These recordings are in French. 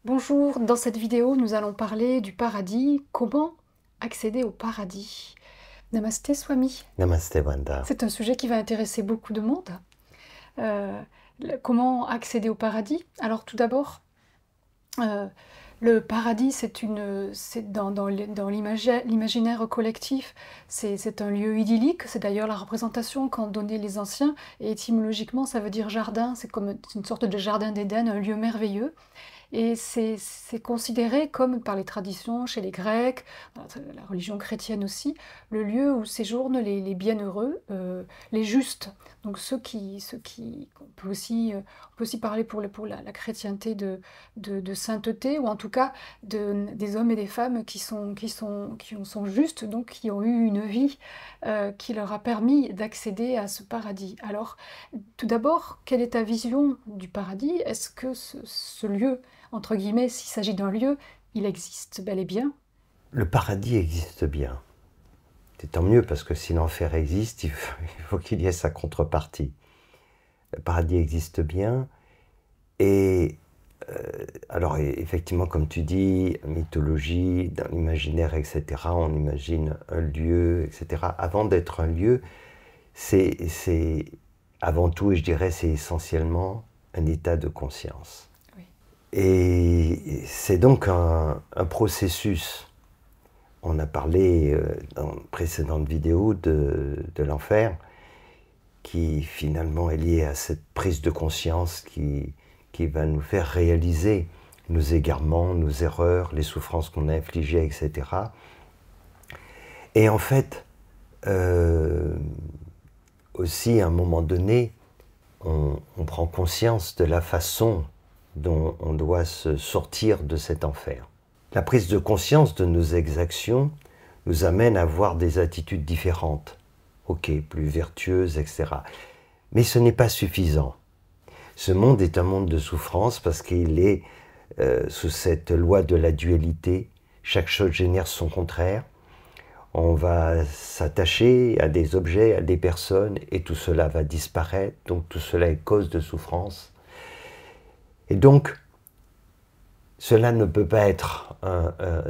Bonjour, dans cette vidéo, nous allons parler du paradis. Comment accéder au paradis? Namasté Swami. Namaste Brenda. C'est un sujet qui va intéresser beaucoup de monde. Comment accéder au paradis? Alors tout d'abord, le paradis, c'est dans l'imaginaire collectif, c'est un lieu idyllique. C'est d'ailleurs la représentation qu'en donnaient les anciens. Et étymologiquement, ça veut dire jardin. C'est comme une sorte de jardin d'Éden, un lieu merveilleux. Et c'est considéré comme, par les traditions chez les Grecs, la religion chrétienne aussi, le lieu où séjournent les bienheureux, les justes. Donc on peut aussi parler pour la chrétienté de sainteté, ou en tout cas des hommes et des femmes qui sont justes, donc qui ont eu une vie qui leur a permis d'accéder à ce paradis. Alors, tout d'abord, quelle est ta vision du paradis? Est-ce que ce lieu, entre guillemets, s'il s'agit d'un lieu, il existe bel et bien? Le paradis existe bien. C'est tant mieux parce que si l'enfer existe, il faut qu'il y ait sa contrepartie. Le paradis existe bien et alors effectivement, comme tu dis, mythologie, dans l'imaginaire, etc., on imagine un lieu, etc. Avant d'être un lieu, c'est avant tout, et je dirais, c'est essentiellement un état de conscience. Oui. Et c'est donc un processus. On a parlé dans une précédente vidéo de l'enfer, qui finalement est lié à cette prise de conscience qui va nous faire réaliser nos égarements, nos erreurs, les souffrances qu'on a infligées, etc. Et en fait, aussi à un moment donné, on prend conscience de la façon dont on doit se sortir de cet enfer. La prise de conscience de nos exactions nous amène à avoir des attitudes différentes, ok, plus vertueuses, etc. Mais ce n'est pas suffisant. Ce monde est un monde de souffrance parce qu'il est sous cette loi de la dualité. Chaque chose génère son contraire. On va s'attacher à des objets, à des personnes, et tout cela va disparaître. Donc tout cela est cause de souffrance. Et donc, cela ne peut pas être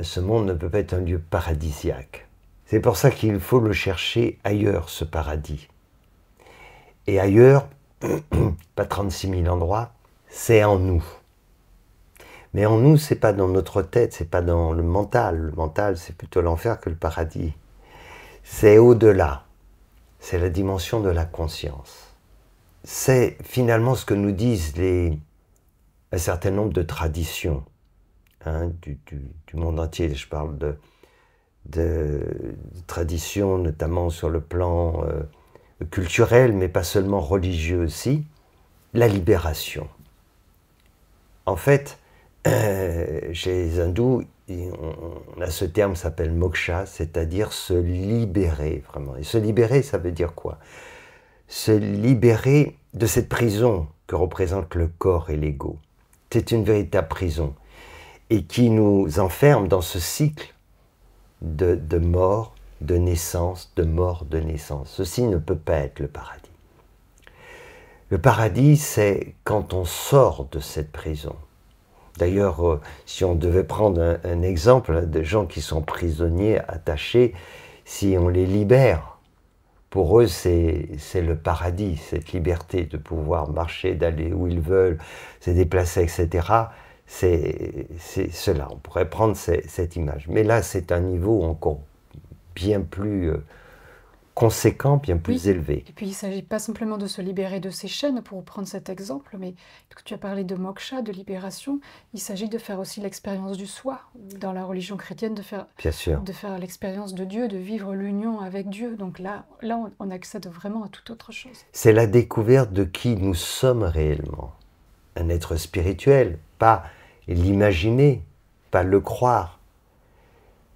ce monde ne peut pas être un lieu paradisiaque. C'est pour ça qu'il faut le chercher ailleurs, ce paradis. Et ailleurs, pas 36 000 endroits, c'est en nous. Mais en nous, c'est pas dans notre tête, c'est pas dans le mental. Le mental, c'est plutôt l'enfer que le paradis. C'est au-delà. C'est la dimension de la conscience. C'est finalement ce que nous disent un certain nombre de traditions. Du monde entier. Je parle de traditions, notamment sur le plan culturel, mais pas seulement religieux aussi, la libération. En fait, chez les hindous, on a ce terme qui s'appelle moksha, c'est-à-dire se libérer, vraiment. Et se libérer, ça veut dire quoi? Se libérer de cette prison que représentent le corps et l'ego. C'est une véritable prison, et qui nous enferme dans ce cycle de mort, de naissance, de mort, de naissance. Ceci ne peut pas être le paradis. Le paradis, c'est quand on sort de cette prison. D'ailleurs, si on devait prendre un exemple de gens qui sont prisonniers, attachés, si on les libère, pour eux, c'est le paradis, cette liberté de pouvoir marcher, d'aller où ils veulent, se déplacer, etc., c'est cela, on pourrait prendre cette image. Mais là, c'est un niveau encore bien plus conséquent, bien plus Oui. élevé. Et puis il ne s'agit pas simplement de se libérer de ses chaînes, pour prendre cet exemple, mais tu as parlé de moksha, de libération. Il s'agit de faire aussi l'expérience du soi. Dans la religion chrétienne, Bien sûr. de faire l'expérience de Dieu, de vivre l'union avec Dieu. Donc là on accède vraiment à toute autre chose. C'est la découverte de qui nous sommes réellement. Un être spirituel, pas l'imaginer, pas le croire.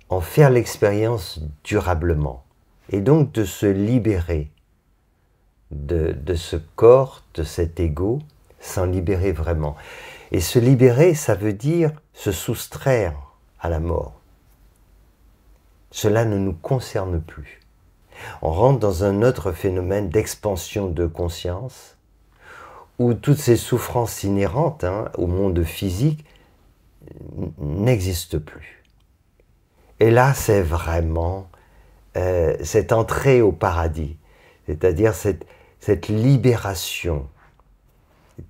En faire l'expérience durablement. Et donc de se libérer de ce corps, de cet ego, s'en libérer vraiment. Et se libérer, ça veut dire se soustraire à la mort. Cela ne nous concerne plus. On rentre dans un autre phénomène d'expansion de conscience, où toutes ces souffrances inhérentes au monde physique n'existe plus. Et là, c'est vraiment cette entrée au paradis, c'est-à-dire cette libération.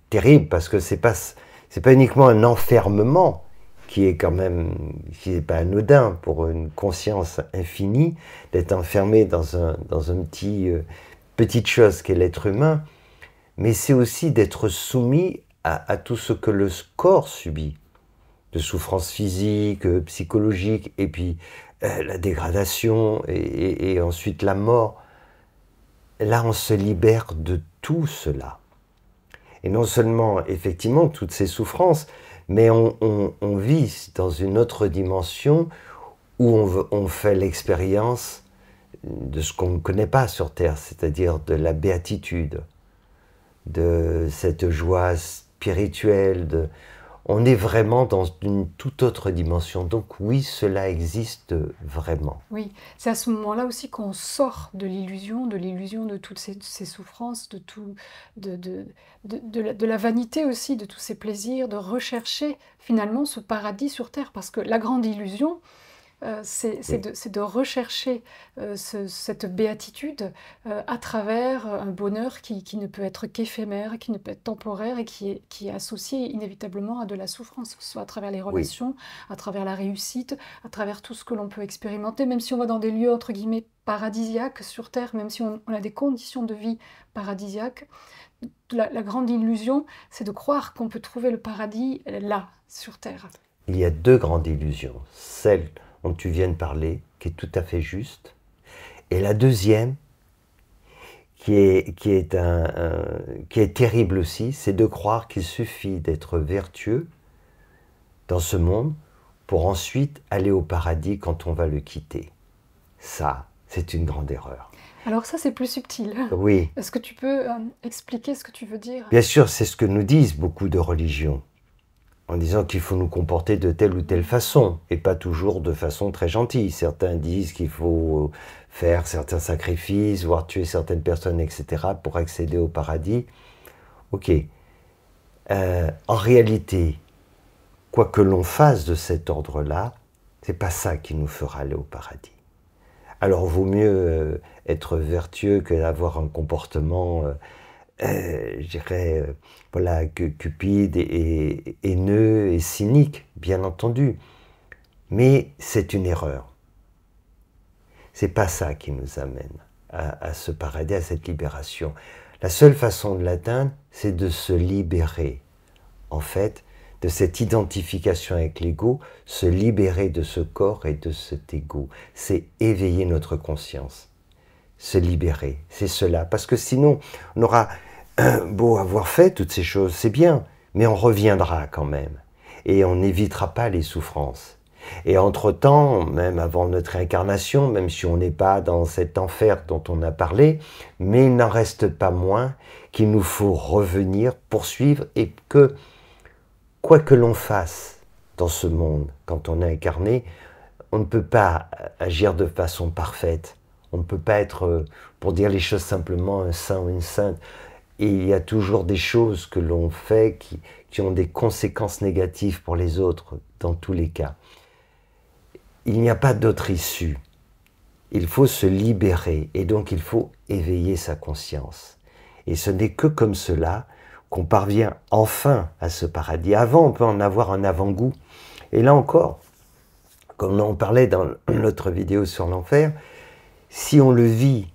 Terrible, parce que c'est pas uniquement un enfermement qui est quand même, qui n'est pas anodin pour une conscience infinie, d'être enfermé dans un petite chose qu'est l'être humain, mais c'est aussi d'être soumis à tout ce que le corps subit, de souffrances physiques, psychologiques, et puis la dégradation, et ensuite la mort. Là, on se libère de tout cela. Et non seulement, effectivement, toutes ces souffrances, mais on vit dans une autre dimension où on fait l'expérience de ce qu'on ne connaît pas sur Terre, c'est-à-dire de la béatitude, de cette joie spirituelle. On est vraiment dans une toute autre dimension. Donc oui, cela existe vraiment. Oui, c'est à ce moment-là aussi qu'on sort de l'illusion de toutes ces souffrances, de la vanité aussi, de tous ces plaisirs, de rechercher finalement ce paradis sur Terre. Parce que la grande illusion, c'est de rechercher cette béatitude à travers un bonheur qui ne peut être qu'éphémère, qui ne peut être temporaire et qui est associé inévitablement à de la souffrance, que ce soit à travers les relations, à travers la réussite, à travers tout ce que l'on peut expérimenter, même si on va dans des lieux entre guillemets paradisiaques sur Terre, même si on a des conditions de vie paradisiaques. La grande illusion, c'est de croire qu'on peut trouver le paradis là, sur Terre. Il y a deux grandes illusions. Celle dont tu viens de parler, qui est tout à fait juste, et la deuxième, qui est terrible aussi, c'est de croire qu'il suffit d'être vertueux dans ce monde pour ensuite aller au paradis quand on va le quitter. Ça, c'est une grande erreur. Alors ça, c'est plus subtil. Oui. Est-ce que tu peux expliquer ce que tu veux dire? Bien sûr, c'est ce que nous disent beaucoup de religions, en disant qu'il faut nous comporter de telle ou telle façon, et pas toujours de façon très gentille. Certains disent qu'il faut faire certains sacrifices, voire tuer certaines personnes, etc., pour accéder au paradis. Ok. En réalité, quoi que l'on fasse de cet ordre-là, c'est pas ça qui nous fera aller au paradis. Alors, vaut mieux être vertueux que d'avoir un comportement je dirais, voilà, cupide et haineux et cynique, bien entendu. Mais c'est une erreur. C'est pas ça qui nous amène à ce paradis, à cette libération. La seule façon de l'atteindre, c'est de se libérer, en fait, de cette identification avec l'ego, se libérer de ce corps et de cet ego. C'est éveiller notre conscience. Se libérer, c'est cela. Parce que sinon, on aura beau avoir fait toutes ces choses, c'est bien, mais on reviendra quand même. Et on n'évitera pas les souffrances. Et entre-temps, même avant notre réincarnation, même si on n'est pas dans cet enfer dont on a parlé, mais il n'en reste pas moins qu'il nous faut revenir, poursuivre, et que, quoi que l'on fasse dans ce monde, quand on est incarné, on ne peut pas agir de façon parfaite. On ne peut pas être, pour dire les choses simplement, un saint ou une sainte. Et il y a toujours des choses que l'on fait qui ont des conséquences négatives pour les autres, dans tous les cas. Il n'y a pas d'autre issue. Il faut se libérer, et donc il faut éveiller sa conscience. Et ce n'est que comme cela qu'on parvient enfin à ce paradis. Avant, on peut en avoir un avant-goût. Et là encore, comme on parlait dans notre vidéo sur l'enfer, si on le vit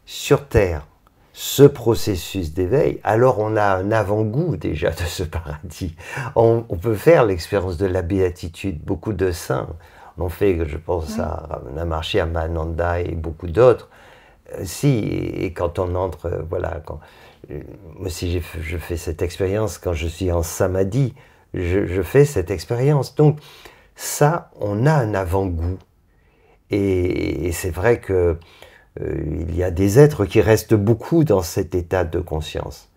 sur Terre, ce processus d'éveil, alors on a un avant-goût déjà de ce paradis. On peut faire l'expérience de la béatitude. Beaucoup de saints l'ont fait, je pense à Maharishi Mahananda et beaucoup d'autres. Et quand on entre, voilà, moi aussi je fais cette expérience quand je suis en samadhi, je fais cette expérience. Donc ça, on a un avant-goût. Et c'est vrai que il y a des êtres qui restent beaucoup dans cet état de conscience.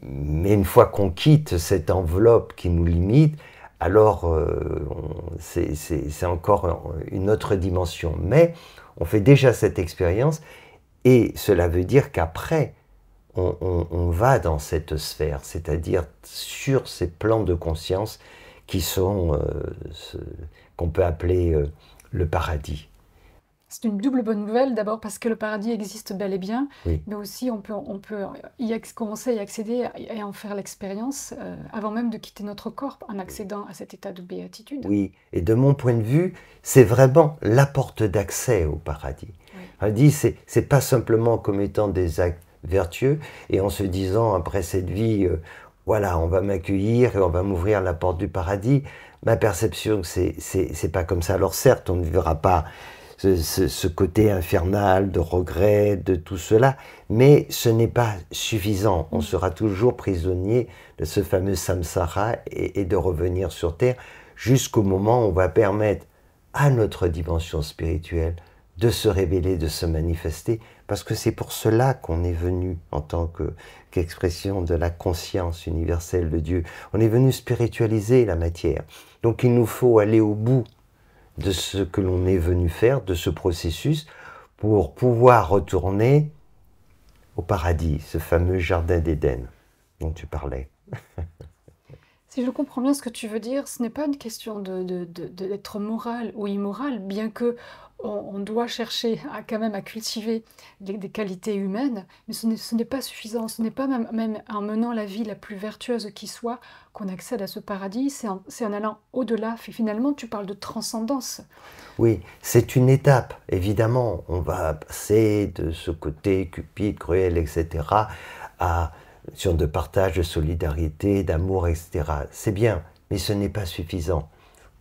Mais une fois qu'on quitte cette enveloppe qui nous limite, alors c'est encore une autre dimension. Mais on fait déjà cette expérience et cela veut dire qu'après, on va dans cette sphère, c'est-à-dire sur ces plans de conscience qui sont qu'on peut appeler le paradis. C'est une double bonne nouvelle, d'abord parce que le paradis existe bel et bien, Oui. mais aussi on peut commencer à y accéder et en faire l'expérience avant même de quitter notre corps, en accédant à cet état de béatitude. Oui, et de mon point de vue, c'est vraiment la porte d'accès au paradis. Oui. Le paradis, c'est pas simplement comme étant des actes vertueux et en se disant après cette vie, voilà, on va m'accueillir et on va m'ouvrir la porte du paradis. Ma perception, c'est pas comme ça. Alors certes, on ne verra pas ce côté infernal de regret, de tout cela, mais ce n'est pas suffisant. On sera toujours prisonnier de ce fameux samsara et de revenir sur Terre jusqu'au moment où on va permettre à notre dimension spirituelle de se révéler, de se manifester, parce que c'est pour cela qu'on est venu en tant qu'expression de la conscience universelle de Dieu. On est venu spiritualiser la matière. Donc il nous faut aller au bout de ce que l'on est venu faire, de ce processus, pour pouvoir retourner au paradis, ce fameux jardin d'Éden dont tu parlais. Si je comprends bien ce que tu veux dire, ce n'est pas une question d'être moral ou immoral, bien que on doit chercher quand même à cultiver des qualités humaines, mais ce n'est pas suffisant. Ce n'est pas même en menant la vie la plus vertueuse qui soit qu'on accède à ce paradis, c'est en allant au-delà. Finalement, tu parles de transcendance. Oui, c'est une étape, évidemment. On va passer de ce côté cupide, cruel, etc., à sur de partage, de solidarité, d'amour, etc. C'est bien, mais ce n'est pas suffisant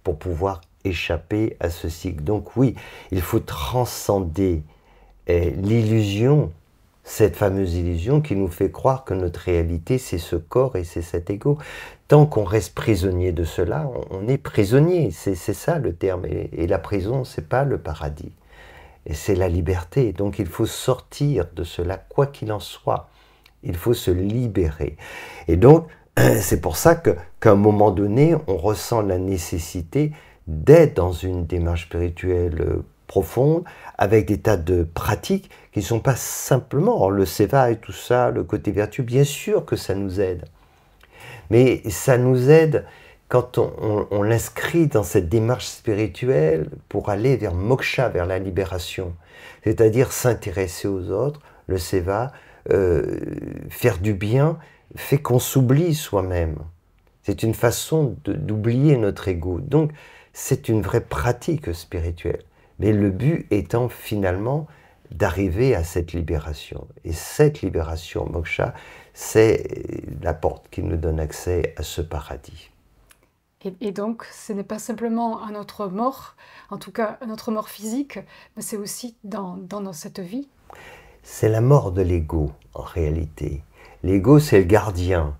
pour pouvoir échapper à ce cycle. Donc oui, il faut transcender l'illusion, cette fameuse illusion qui nous fait croire que notre réalité, c'est ce corps et c'est cet ego. Tant qu'on reste prisonnier de cela, on est prisonnier, c'est ça le terme. Et la prison, c'est pas le paradis. Et c'est la liberté. Donc il faut sortir de cela, quoi qu'il en soit. Il faut se libérer. Et donc, c'est pour ça qu'à un moment donné, on ressent la nécessité d'être dans une démarche spirituelle profonde, avec des tas de pratiques qui ne sont pas simplement le seva et tout ça, le côté vertu, bien sûr que ça nous aide. Mais ça nous aide quand on l'inscrit dans cette démarche spirituelle pour aller vers moksha, vers la libération. C'est-à-dire s'intéresser aux autres, le seva, faire du bien, fait qu'on s'oublie soi-même. C'est une façon d'oublier notre ego. Donc, c'est une vraie pratique spirituelle. Mais le but étant finalement d'arriver à cette libération. Et cette libération, moksha, c'est la porte qui nous donne accès à ce paradis. Et donc, ce n'est pas simplement à notre mort, en tout cas à notre mort physique, mais c'est aussi dans cette vie. C'est la mort de l'ego, en réalité. L'ego, c'est le gardien.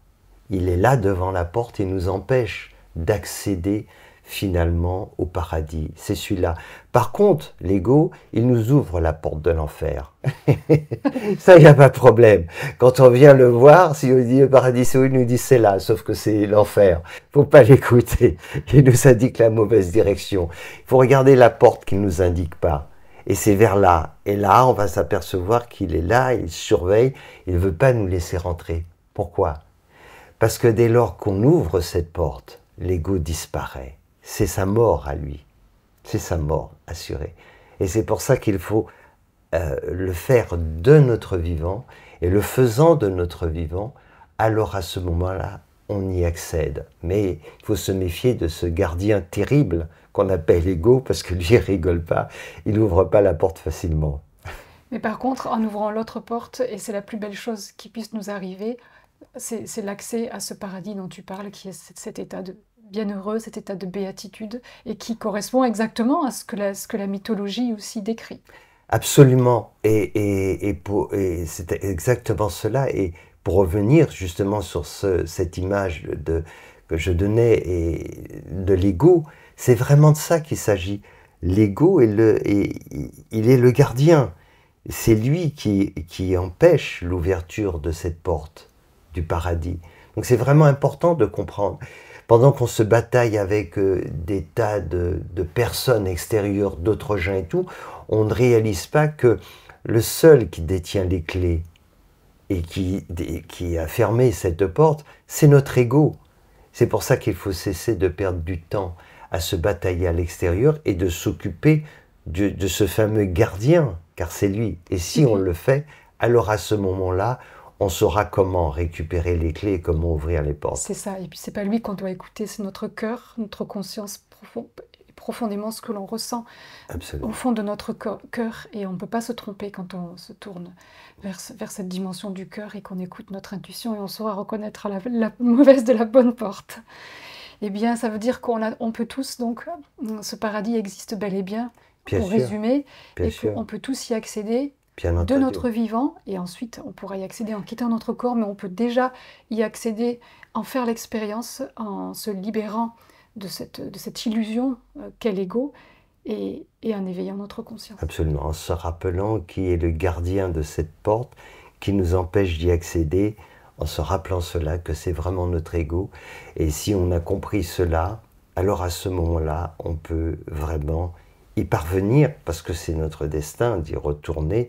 Il est là devant la porte, il nous empêche d'accéder finalement au paradis. C'est celui-là. Par contre, l'ego, il nous ouvre la porte de l'enfer. Ça, il n'y a pas de problème. Quand on vient le voir, si on dit le paradis, c'est où, il nous dit c'est là, sauf que c'est l'enfer. Il ne faut pas l'écouter. Il nous indique la mauvaise direction. Il faut regarder la porte qu'il ne nous indique pas. Et c'est vers là. Et là, on va s'apercevoir qu'il est là, il surveille, il ne veut pas nous laisser rentrer. Pourquoi? Parce que dès lors qu'on ouvre cette porte, l'ego disparaît. C'est sa mort à lui. C'est sa mort assurée. Et c'est pour ça qu'il faut le faire de notre vivant. Et le faisant de notre vivant, alors à ce moment-là, on y accède. Mais il faut se méfier de ce gardien terrible qu'on appelle l'ego, parce que lui, il rigole pas, il n'ouvre pas la porte facilement. Mais par contre, en ouvrant l'autre porte, et c'est la plus belle chose qui puisse nous arriver, c'est l'accès à ce paradis dont tu parles, qui est cet état de bienheureux, cet état de béatitude, et qui correspond exactement à ce que la mythologie aussi décrit. Absolument, et c'est exactement cela. Et pour revenir justement sur cette image que je donnais de l'ego, c'est vraiment de ça qu'il s'agit. L'ego, il est le gardien. C'est lui qui empêche l'ouverture de cette porte du paradis. Donc c'est vraiment important de comprendre. Pendant qu'on se bataille avec des tas de personnes extérieures, d'autres gens et tout, on ne réalise pas que le seul qui détient les clés et qui a fermé cette porte, c'est notre ego. C'est pour ça qu'il faut cesser de perdre du temps à se batailler à l'extérieur et de s'occuper de ce fameux gardien, car c'est lui. Et si on le fait, alors à ce moment-là, on saura comment récupérer les clés et comment ouvrir les portes. C'est ça, et puis c'est pas lui qu'on doit écouter, c'est notre cœur, notre conscience profondément ce que l'on ressent au fond de notre cœur, et on ne peut pas se tromper quand on se tourne vers cette dimension du cœur et qu'on écoute notre intuition, et on saura reconnaître la mauvaise de la bonne porte. Eh bien, ça veut dire qu'on peut tous, donc, ce paradis existe bel et bien, pour résumer, et qu'on peut tous y accéder de notre vivant, et ensuite on pourra y accéder en quittant notre corps, mais on peut déjà y accéder, en faire l'expérience, en se libérant de cette illusion qu'est l'ego, et en éveillant notre conscience. Absolument, en se rappelant qui est le gardien de cette porte, qui nous empêche d'y accéder, en se rappelant cela, que c'est vraiment notre ego. Et si on a compris cela, alors à ce moment-là, on peut vraiment y parvenir, parce que c'est notre destin d'y retourner,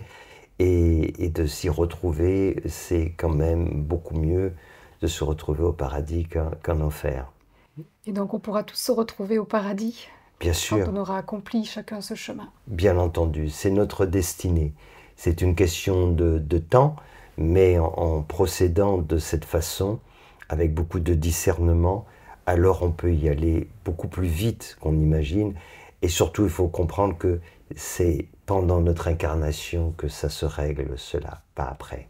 et de s'y retrouver, c'est quand même beaucoup mieux de se retrouver au paradis qu'en enfer. Et donc on pourra tous se retrouver au paradis, bien sûr, quand on aura accompli chacun ce chemin. Bien entendu, c'est notre destinée. C'est une question de temps, mais en procédant de cette façon, avec beaucoup de discernement, alors on peut y aller beaucoup plus vite qu'on imagine. Et surtout, il faut comprendre que c'est pendant notre incarnation que ça se règle, cela, pas après.